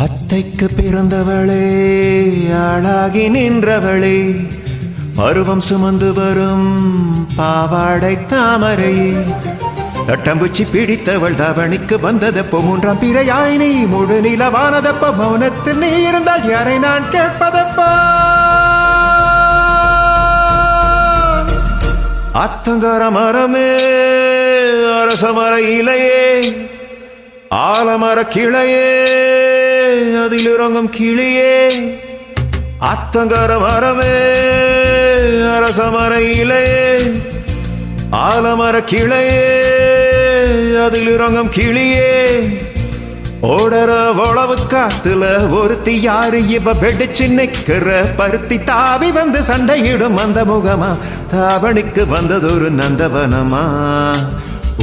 அத்தைக்கு பிறந்தவளே ஆளாகி நின்றவளே பருவம் சுமந்து வரும் பாவாடை தாமரை தட்டம்பூச்சி பிடித்தவள் தவணிக்கு வந்ததப்போ மூன்றாம் பிறையாய் நீ முழு நிலவானதப்போ மௌனத்தில் நீ இருந்தால் யாரை நான் கேட்பதப்போ அத்தங்கர மரமே அரசமர இலையே ஆலமர கிளையே அதில் இறங்கும் கிளியே அத்தங்கர மரமே அரசமர இலையே ஆலமர கிளையே அதில் இறங்கும் கிளியே ஓடற உழவு காத்துல ஒருத்தி யாரு இவ வெடிச்சு நிக்கிற பருத்தி தாவி வந்து சண்டையிடும் அந்த முகமா தாவணிக்கு வந்ததொரு நந்தவனமா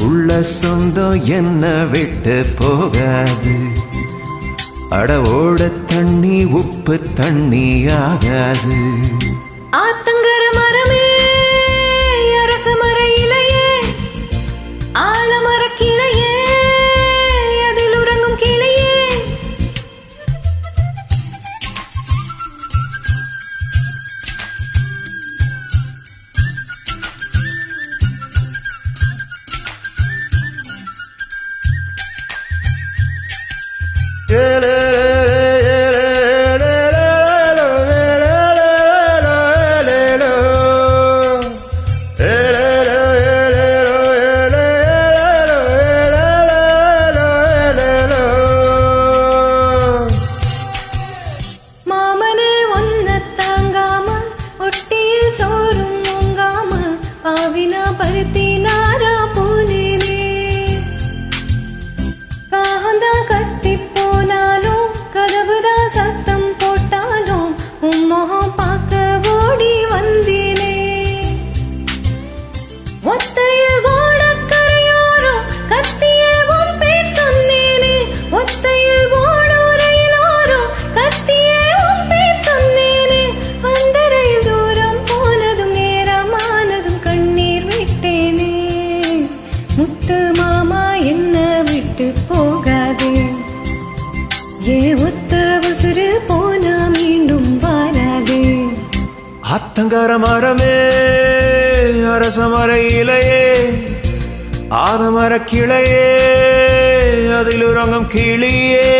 உள்ள சொந்தம் என்ன விட்டு போகாது அட ஓட தண்ணி உப்பு தண்ணி ஆகாது ஆத்தங்கர மரமே அரசமர இலையே ஆலமர கிளையே அதில் உறங்கும் கிளையே மாமனே ஒன்ன தாங்காம ஒட்டியில் சோறும் உங்காம பாவினா பருத்தி நாரா போனேனே காகந்தா கத்தி போனாலும் கதவுதா சத்தம் போட்டாலும் உன் முகம் பார்க்க ஓடி வந்தேனே ஒத்தையில் ஓடக்கரையோரம் கத்தியே உன் பேர் சொன்னேனே ஒத்தையில் ஓடோரையிலோரம் கத்தியே உன் பேர் சொன்னேனே அந்த ரயில் தூரம் போனதும் நேரமானதும் கண்ணீர் விட்டேனே முத்து மாமா என்ன விட்டு போகாதே ஏ ஒத்த உசுறு போனா மீண்டும் வாராதே அத்தங்கர மரமே அரசமர இலையே ஆலமர கிளையே அதில் உறங்கும் கிளியே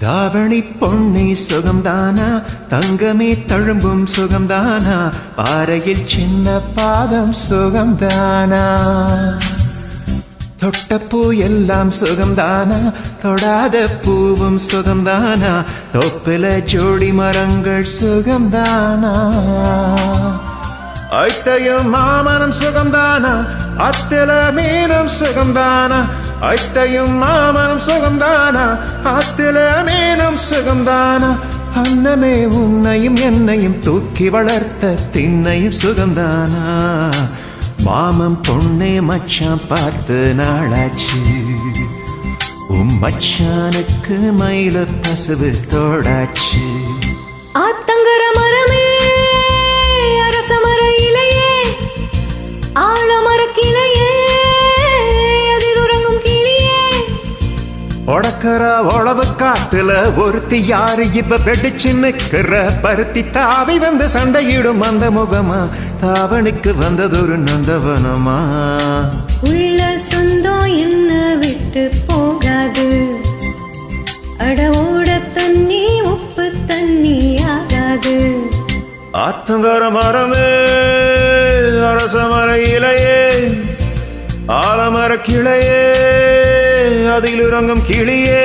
தாவணி பொன்னி சுகம்தானா தங்கமே தழும்பும் சுகம்தானா பாறையில் சின்ன பாதம் சுகம்தானா தொட்ட பூ எல்லாம் சுகம்தானா தொடாத பூவும் சுகம்தானா தொப்பில ஜோடி மரங்கள் சுகம்தானா ஐத்தையும் மாமனம் சுகம்தானா அத்தில மீனும் சுகம்தானா ஐத்தையும் மாமனம் சுகம்தானா அத்தில மீனும் சுகம்தானா அன்னமே உன்னையும் என்னையும் தூக்கி வளர்த்த திண்ணையும் சுகம்தானா மாமம் பொண்ணே மச்சான் பார்த்து நாளாச்சு மச்சானுக்கு மயில பசுவு தோடாச்சு ஆத்தங்கர மரமே அரசமர இலையே ஆலமர கிளையே அதில் உறங்கும் கிளியே உடக்கற உழவு காத்துல ஒருத்தி யாரு இவ வெடிச்சு நிக்கிற பருத்தி தாவி வந்து சண்டையிடும் அந்த முகமா தாவணிக்கு வந்ததொரு நந்தவனமா உள்ள சொந்தம் என்ன விட்டு போகாது அட ஓட தண்ணி உப்பு தண்ணி ஆகாது ஆத்தங்கர மரமே அரசமர இலையே ஆலமர கிளையே அதில் இறங்கும் கிளியே